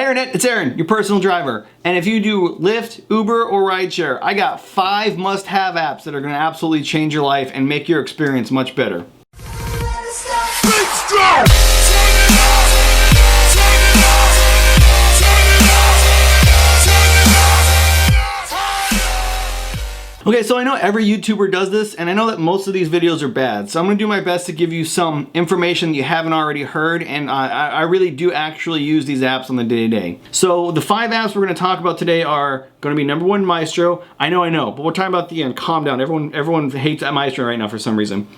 Hey Internet, it's Aaron, your personal driver. And if you do Lyft, Uber, or RideShare, I got 5 must-have apps that are gonna absolutely change your life and make your experience much better. Mystro! Okay, so I know every YouTuber does this, and I know that most of these videos are bad, so I'm gonna do my best to give you some information that you haven't already heard, and I really do actually use these apps on the day-to-day. So the 5 apps we're gonna talk about today are gonna be number 1, Maestro. I know, but we're talking about the end. Calm down, everyone hates that Maestro right now for some reason.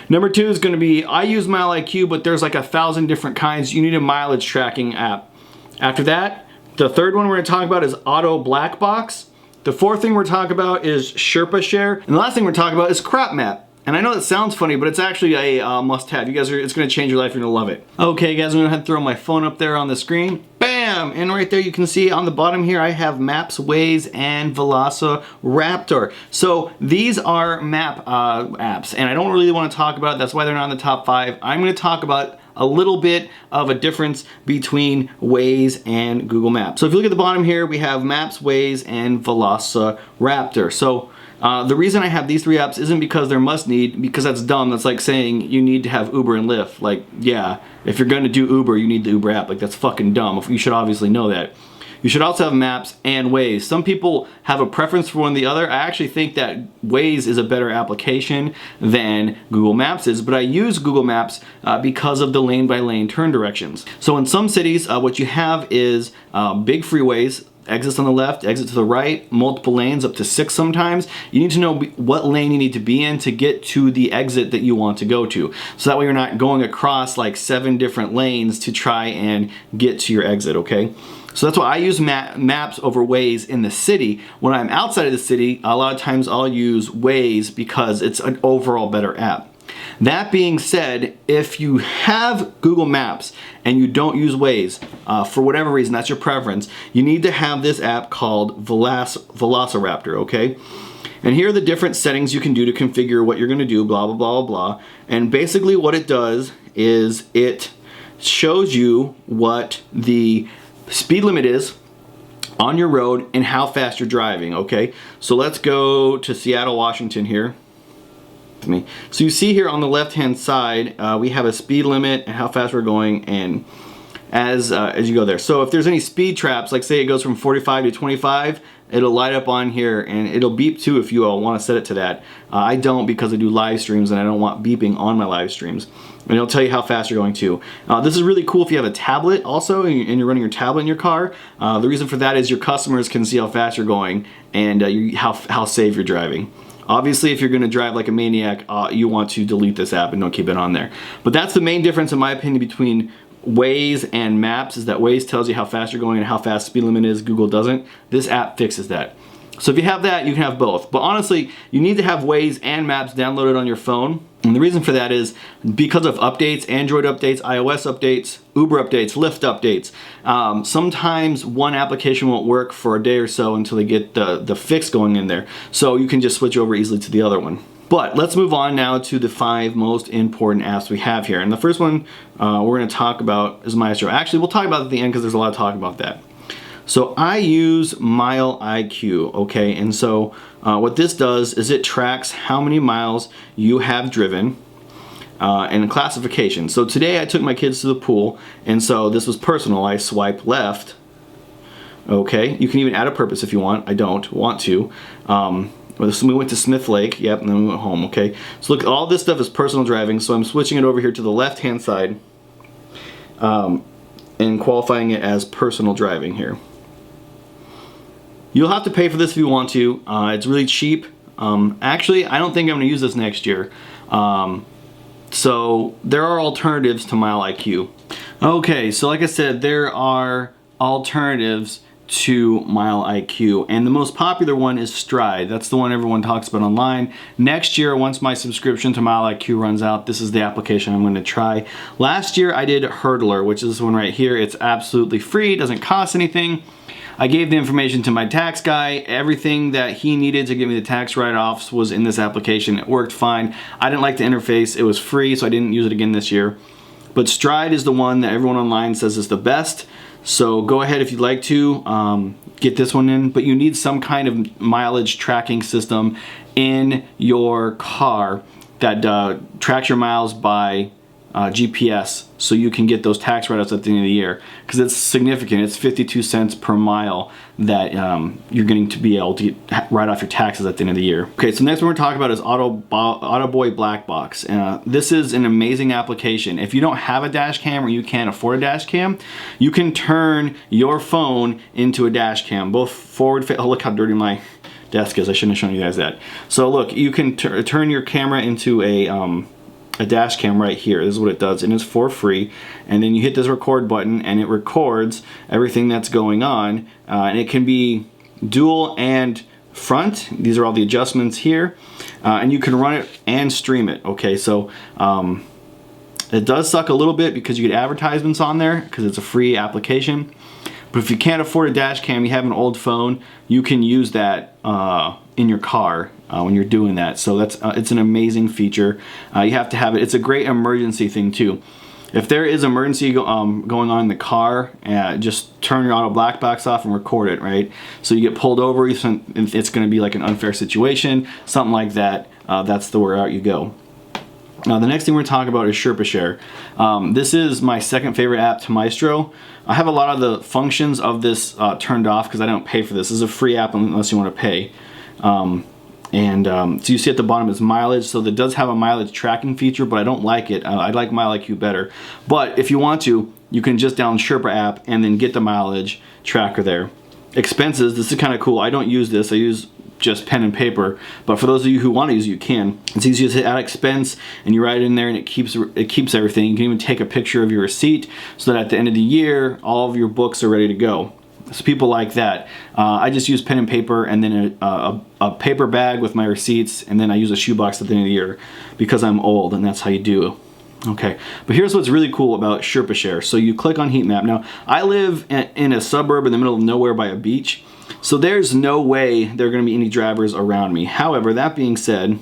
Number 2 is gonna be, I use MileIQ, but there's like 1,000 different kinds. You need a mileage tracking app. After that, the 3rd one we're gonna talk about is AutoBoy Blackbox. The 4th thing we're talking about is Sherpa Share. And the last thing we're talking about is Crop Map. And I know that sounds funny, but it's actually a must-have. You guys it's gonna change your life, you're gonna love it. Okay guys, I'm gonna have to throw my phone up there on the screen. Bam! And right there you can see on the bottom here, I have Maps, Waze, and Velociraptor. So these are map apps, and I don't really wanna talk about it. That's why they're not in the top 5. I'm gonna talk about a little bit of a difference between Waze and Google Maps. So if you look at the bottom here, we have Maps, Waze, and Velociraptor. So the reason I have these 3 apps isn't because they're must need, because that's dumb. That's like saying you need to have Uber and Lyft. Like, yeah, if you're gonna do Uber, you need the Uber app. Like, that's fucking dumb. You should obviously know that. You should also have Maps and Waze. Some people have a preference for one or the other. I actually think that Waze is a better application than Google Maps is, but I use Google Maps because of the lane-by-lane turn directions. So in some cities, what you have is big freeways, exits on the left, exit to the right, multiple lanes, up to 6 sometimes. You need to know what lane you need to be in to get to the exit that you want to go to. So that way you're not going across like 7 different lanes to try and get to your exit, okay? So that's why I use Maps over Waze in the city. When I'm outside of the city, a lot of times I'll use Waze because it's an overall better app. That being said, if you have Google Maps and you don't use Waze, for whatever reason, that's your preference, you need to have this app called Velociraptor, okay? And here are the different settings you can do to configure what you're gonna do, blah, blah, blah, blah. And basically what it does is it shows you what the speed limit is on your road and how fast you're driving, okay? So let's go to Seattle, Washington here. So you see here on the left-hand side, we have a speed limit and how fast we're going, and as you go there. So if there's any speed traps, like say it goes from 45 to 25, it'll light up on here and it'll beep too if you all want to set it to that. I don't, because I do live streams and I don't want beeping on my live streams. And it'll tell you how fast you're going too. This is really cool if you have a tablet also and you're running your tablet in your car. The reason for that is your customers can see how fast you're going and how safe you're driving. Obviously, if you're going to drive like a maniac, you want to delete this app and don't keep it on there. But that's the main difference, in my opinion, between Waze and Maps, is that Waze tells you how fast you're going and how fast speed limit is. Google doesn't. This app fixes that. So if you have that, you can have both. But honestly, you need to have Waze and Maps downloaded on your phone. And the reason for that is because of updates, Android updates, iOS updates, Uber updates, Lyft updates. Sometimes one application won't work for a day or so until they get the fix going in there. So you can just switch over easily to the other one. But let's move on now to the 5 most important apps we have here. And the first one we're going to talk about is Maestro. Actually, we'll talk about it at the end because there's a lot of talk about that. So I use MileIQ, okay? And so what this does is it tracks how many miles you have driven and classification. So today I took my kids to the pool, and so this was personal. I swipe left, okay? You can even add a purpose if you want. I don't want to. We went to Smith Lake, yep, and then we went home, okay? So look, all this stuff is personal driving, so I'm switching it over here to the left-hand side and qualifying it as personal driving here. You'll have to pay for this if you want to. It's really cheap. Actually, I don't think I'm gonna use this next year. So there are alternatives to MileIQ. Okay, so like I said, there are alternatives to MileIQ, and the most popular one is Stride. That's the one everyone talks about online. Next year, once my subscription to MileIQ runs out, this is the application I'm going to try. Last year I did Hurdlr, which is this one right here. It's absolutely free, doesn't cost anything. I gave the information to my tax guy. Everything that he needed to give me the tax write-offs was in this application. It worked fine. I didn't like the interface. It was free, so I didn't use it again this year. But Stride is the one that everyone online says is the best. So go ahead if you'd like to get this one in, but you need some kind of mileage tracking system in your car that tracks your miles by GPS, so you can get those tax write-offs at the end of the year, because it's significant. It's 52 cents per mile that you're going to be able to write off your taxes at the end of the year. Okay, so next one we're talking about is AutoBoy Blackbox. This is an amazing application. If you don't have a dash cam or you can't afford a dash cam, you can turn your phone into a dash cam, both forward. Oh, look how dirty my desk is. I shouldn't have shown you guys that. So look, you can turn your camera into a dash cam right here. This is what it does, and it's for free. And then you hit this record button and it records everything that's going on, and it can be dual and front. These are all the adjustments here, and you can run it and stream it. Okay, so it does suck a little bit because you get advertisements on there because it's a free application. But if you can't afford a dash cam, you have an old phone, you can use that in your car when you're doing that. So that's it's an amazing feature. You have to have it. It's a great emergency thing too. If there is emergency going on in the car, just turn your Auto Blackbox off and record it, right? So you get pulled over, it's going to be like an unfair situation, something like that. That's the route you go. Now the next thing we're talking about is Sherpa Share. This is my second favorite app to Maestro. I have a lot of the functions of this turned off because I don't pay for this. This is a free app unless you want to pay. So you see at the bottom is mileage. So that does have a mileage tracking feature, but I don't like it. I like MyIQ better. But if you want to, you can just download Sherpa app and then get the mileage tracker there. Expenses, this is kind of cool. I don't use this. I use just pen and paper, but for those of you who want to use it, you can. It's easy to hit add expense and you write it in there and it keeps everything. You can even take a picture of your receipt so that at the end of the year all of your books are ready to go. So people like that. I just use pen and paper and then a paper bag with my receipts, and then I use a shoebox at the end of the year because I'm old and that's how you do. Okay, but here's what's really cool about Sherpa Share. So you click on heat map. Now I live in a suburb in the middle of nowhere by a beach, so there's no way there are going to be any drivers around me. However, that being said,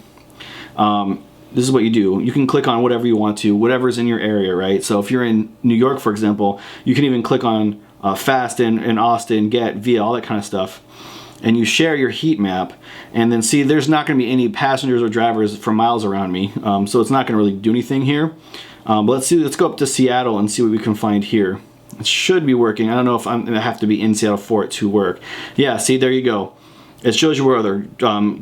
this is what you do. You can click on whatever you want to, whatever's in your area, right? So if you're in New York, for example, you can even click on Fast in Austin, Get, Via, all that kind of stuff. And you share your heat map, and then see there's not going to be any passengers or drivers for miles around me, so it's not going to really do anything here. But let's go up to Seattle and see what we can find here. It should be working. I don't know if I'm going to have to be in Seattle for it to work. Yeah, see, there you go. It shows you where other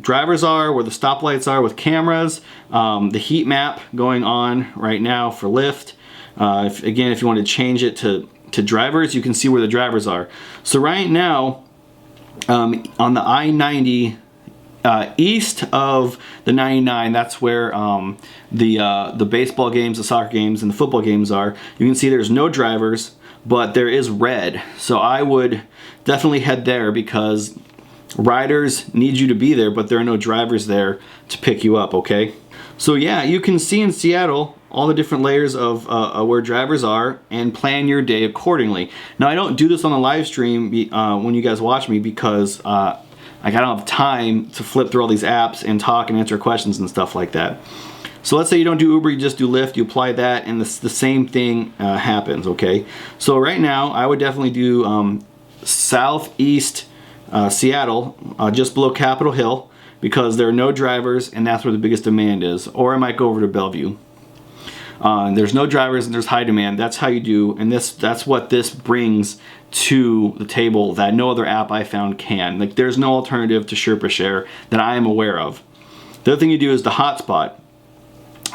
drivers are, where the stoplights are with cameras, the heat map going on right now for Lyft. Again, if you want to change it to drivers, you can see where the drivers are. So right now, on the I-90 east of the 99, that's where the baseball games, the soccer games, and the football games are. You can see there's no drivers, but there is red. So I would definitely head there because riders need you to be there, but there are no drivers there to pick you up, okay? So yeah, you can see in Seattle all the different layers of where drivers are and plan your day accordingly. Now I don't do this on the live stream when you guys watch me because I don't have time to flip through all these apps and talk and answer questions and stuff like that. So let's say you don't do Uber, you just do Lyft, you apply that, and the same thing happens, okay? So right now, I would definitely do southeast Seattle, just below Capitol Hill, because there are no drivers, and that's where the biggest demand is. Or I might go over to Bellevue. There's no drivers and there's high demand. That's how you do, and that's what this brings to the table that no other app I found can. Like, there's no alternative to Sherpa Share that I am aware of. The other thing you do is the Hotspot.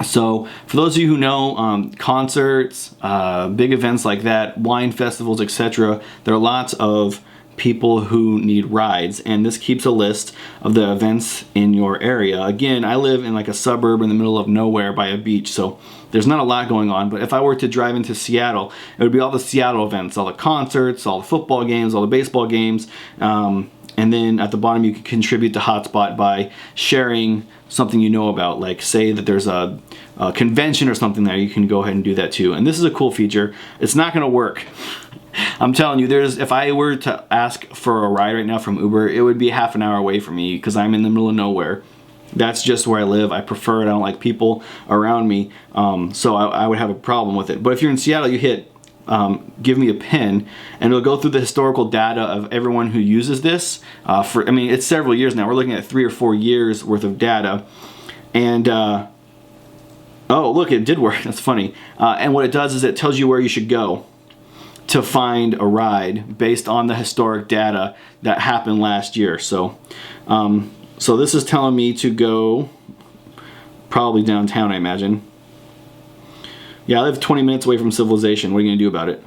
So for those of you who know concerts, big events like that, wine festivals, etc., there are lots of people who need rides, and this keeps a list of the events in your area. Again, I live in like a suburb in the middle of nowhere by a beach, so there's not a lot going on. But if I were to drive into Seattle, it would be all the Seattle events, all the concerts, all the football games, all the baseball games, and then at the bottom you can contribute to Hotspot by sharing something you know about. Like say that there's a convention or something there, you can go ahead and do that too. And this is a cool feature. It's not going to work. I'm telling you, if I were to ask for a ride right now from Uber, it would be half an hour away from me because I'm in the middle of nowhere. That's just where I live. I prefer it. I don't like people around me, so I would have a problem with it. But if you're in Seattle, you hit give me a pin, and it'll go through the historical data of everyone who uses this. I mean, it's several years now. We're looking at 3 or 4 years worth of data. And oh, look, it did work. That's funny. And what it does is it tells you where you should go to find a ride based on the historic data that happened last year. So, so this is telling me to go probably downtown, I imagine. Yeah, I live 20 minutes away from civilization. What are you gonna do about it?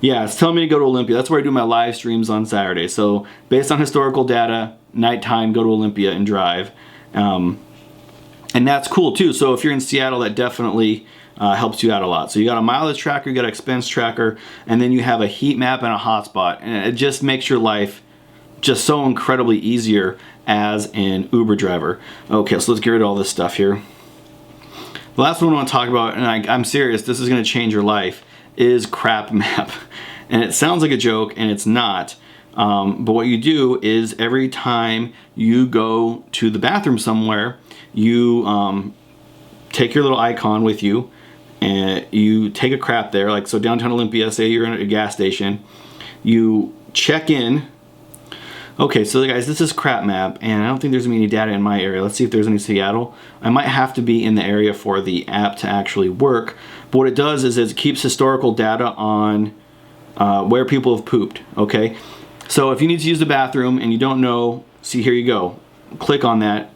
Yeah, it's telling me to go to Olympia. That's where I do my live streams on Saturday. So based on historical data, nighttime, go to Olympia and drive. And that's cool too. So if you're in Seattle, that definitely helps you out a lot. So you got a mileage tracker, you got an expense tracker, and then you have a heat map and a hotspot. And it just makes your life just so incredibly easier as an Uber driver. Okay, so let's get rid of all this stuff here. The last one I want to talk about, and I'm serious, this is going to change your life, is Crap Map. And it sounds like a joke, and it's not. But what you do is every time you go to the bathroom somewhere, you take your little icon with you, and you take a crap there. Like, so downtown Olympia, say you're at a gas station, you check in. Okay, so guys, this is Crap Map, and I don't think there's any data in my area. Let's see if there's any Seattle. I might have to be in the area for the app to actually work. But what it does is it keeps historical data on where people have pooped, okay? So if you need to use the bathroom and you don't know, see, here you go. Click on that.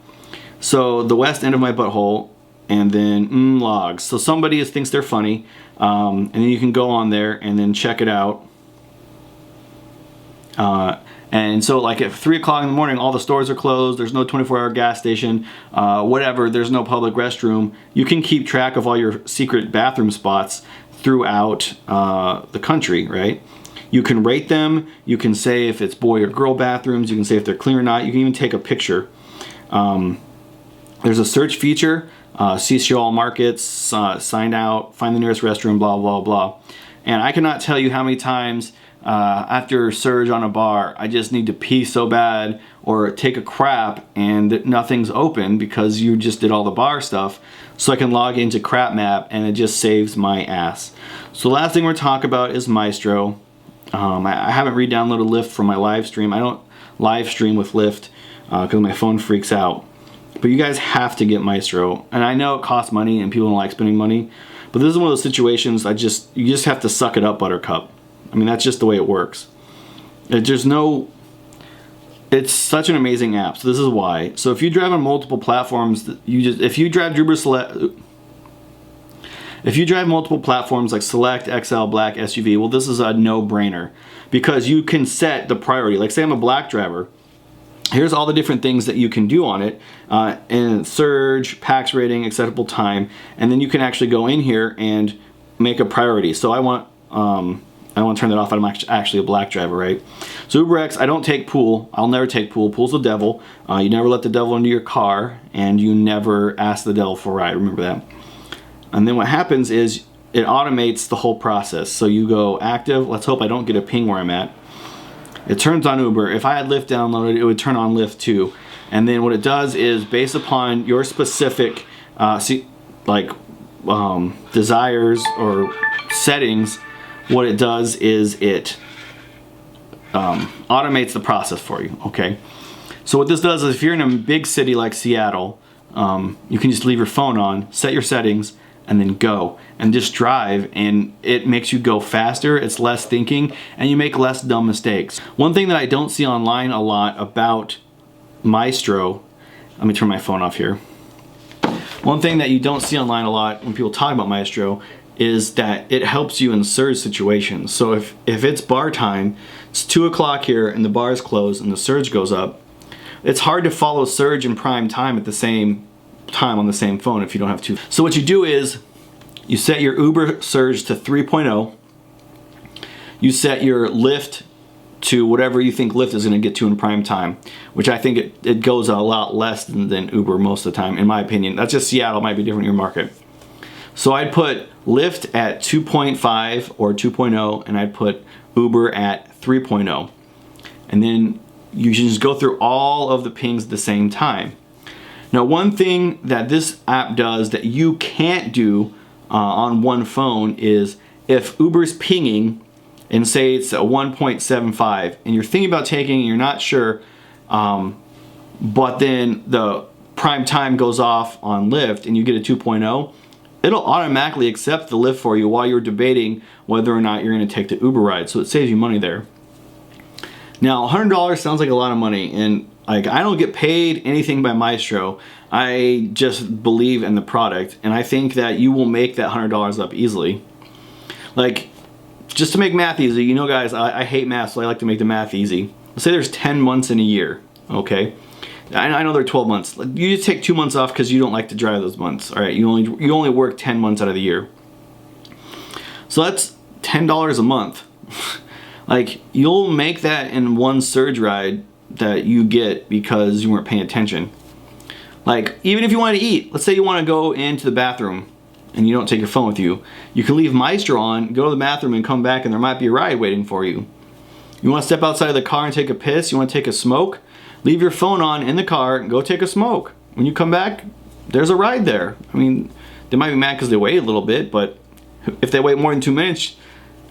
So the west end of my butthole, and then logs. So somebody thinks they're funny, and then you can go on there and then check it out. And so like at 3 o'clock in the morning, all the stores are closed, there's no 24-hour gas station, whatever, there's no public restroom. You can keep track of all your secret bathroom spots throughout the country, right? You can rate them, you can say if it's boy or girl bathrooms, you can say if they're clean or not, you can even take a picture. There's a search feature, see all markets, sign out, find the nearest restroom, blah, blah, blah. And I cannot tell you how many times after a surge on a bar, I just need to pee so bad or take a crap and nothing's open because you just did all the bar stuff. So I can log into Crap Map and it just saves my ass. So the last thing we're talking about is Maestro. I haven't re-downloaded Lyft for my live stream. I don't live stream with Lyft because my phone freaks out. But you guys have to get Maestro. And I know it costs money and people don't like spending money. But this is one of those situations you just have to suck it up, Buttercup. I mean, that's just the way it works. It's such an amazing app. So this is why. So if you drive on multiple platforms, if you drive multiple platforms like Select, XL, Black, SUV, well, this is a no-brainer because you can set the priority. Like say I'm a Black driver. Here's all the different things that you can do on it, and surge, PAX rating, acceptable time, and then you can actually go in here and make a priority. So I want to turn that off. I'm actually a Black driver, right? So UberX, I don't take pool. I'll never take pool. Pool's the devil. You never let the devil into your car, and you never ask the devil for a ride. Remember that. And then what happens is it automates the whole process. So you go active. Let's hope I don't get a ping where I'm at. It turns on Uber. If I had Lyft downloaded, it would turn on Lyft too. And then what it does is based upon your specific desires or settings, what it does is it automates the process for you, okay? So what this does is if you're in a big city like Seattle, you can just leave your phone on, set your settings, and then go and just drive, and it makes you go faster, it's less thinking, and you make less dumb mistakes. One thing that I don't see online a lot about Maestro, let me turn my phone off here. One thing that you don't see online a lot when people talk about Maestro is that it helps you in surge situations. So if it's bar time, it's 2 o'clock here and the bar is closed and the surge goes up, it's hard to follow surge and prime time at the same time on the same phone if you don't have two. So what you do is you set your Uber surge to 3.0, you set your Lyft to whatever you think Lyft is going to get to in prime time, which I think it goes a lot less than Uber most of the time, in my opinion. That's just Seattle, might be different in your market. So I'd put Lyft at 2.5 or 2.0, and I'd put Uber at 3.0. And then you should just go through all of the pings at the same time. Now, one thing that this app does that you can't do on one phone is if Uber's pinging and say it's a 1.75 and you're thinking about taking and you're not sure, but then the prime time goes off on Lyft and you get a 2.0, it'll automatically accept the Lyft for you while you're debating whether or not you're going to take the Uber ride. So it saves you money there. Now, $100 sounds like a lot of money, and like I don't get paid anything by Maestro. I just believe in the product, and I think that you will make that $100 up easily. Like, just to make math easy, you know guys, I hate math, so I like to make the math easy. Let's say there's 10 months in a year, okay? I know they're 12 months. You just take 2 months off because you don't like to drive those months. All right, you only work 10 months out of the year. So that's $10 a month. Like, you'll make that in one surge ride that you get because you weren't paying attention. Like, even if you want to eat, let's say you want to go into the bathroom and you don't take your phone with you. You can leave Mystro on, go to the bathroom and come back and there might be a ride waiting for you. You want to step outside of the car and take a piss, you want to take a smoke, leave your phone on in the car and go take a smoke. When you come back, there's a ride there. I mean, they might be mad because they wait a little bit, but if they wait more than 2 minutes,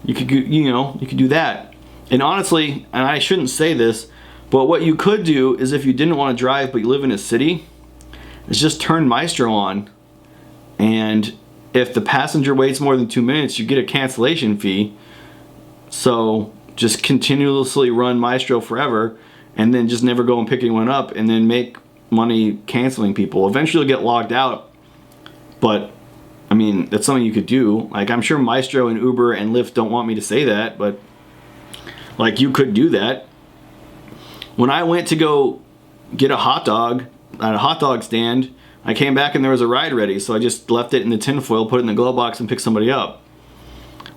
you could do that. And honestly, and I shouldn't say this, but what you could do is if you didn't want to drive but you live in a city, is just turn Mystro on, and if the passenger waits more than 2 minutes, you get a cancellation fee. So just continuously run Mystro forever and then just never go and pick anyone up and then make money canceling people. Eventually you'll get logged out, but I mean, that's something you could do. Like, I'm sure Maestro and Uber and Lyft don't want me to say that, but like, you could do that. When I went to go get a hot dog at a hot dog stand, I came back and there was a ride ready, so I just left it in the tinfoil, put it in the glove box, and picked somebody up.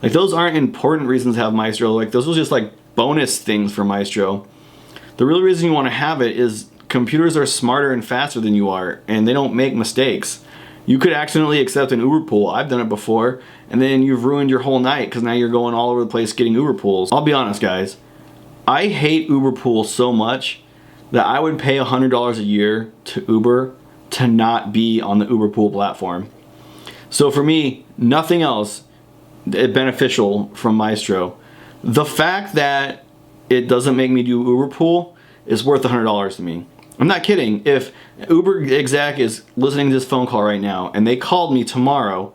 Like, those aren't important reasons to have Maestro. Like, those are just like bonus things for Maestro. The real reason you want to have it is computers are smarter and faster than you are, and they don't make mistakes. You could accidentally accept an Uber pool. I've done it before, and then you've ruined your whole night because now you're going all over the place getting Uber pools. I'll be honest, guys. I hate Uber pools so much that I would pay $100 a year to Uber to not be on the Uber pool platform. So for me, nothing else beneficial from Maestro. The fact that it doesn't make me do Uber pool is worth $100 to me. I'm not kidding. If Uber exec is listening to this phone call right now and they called me tomorrow,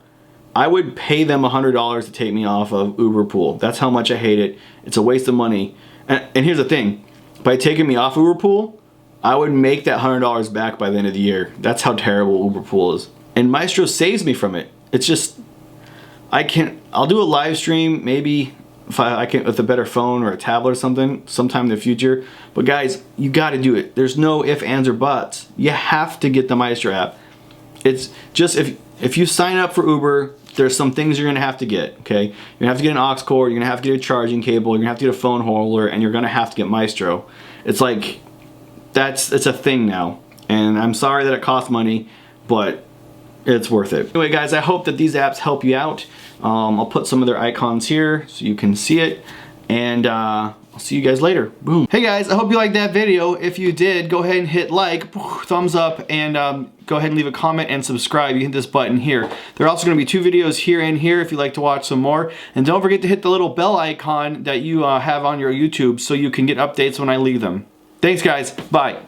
I would pay them $100 to take me off of Uber pool. That's how much I hate it. It's a waste of money. And here's the thing. By taking me off Uber pool, I would make that $100 back by the end of the year. That's how terrible Uber pool is. And Maestro saves me from it. It's just, I'll do a live stream maybe if I can with a better phone or a tablet or something sometime in the future. But guys, you got to do it. There's no ifs, ands, or buts. You have to get the Maestro app. It's just if you sign up for Uber, there's some things you're gonna have to get. Okay, you're gonna have to get an aux cord. You're gonna have to get a charging cable. You're gonna have to get a phone holder, and you're gonna have to get Maestro. It's like it's a thing now. And I'm sorry that it costs money, but it's worth it. Anyway, guys, I hope that these apps help you out. I'll put some of their icons here so you can see it, and I'll see you guys later. Boom. Hey guys, I hope you liked that video. If you did, go ahead and hit like, thumbs up, and go ahead and leave a comment and subscribe. You hit this button here. There are also going to be 2 videos here and here if you'd like to watch some more. And don't forget to hit the little bell icon that you have on your YouTube so you can get updates when I leave them. Thanks guys, bye.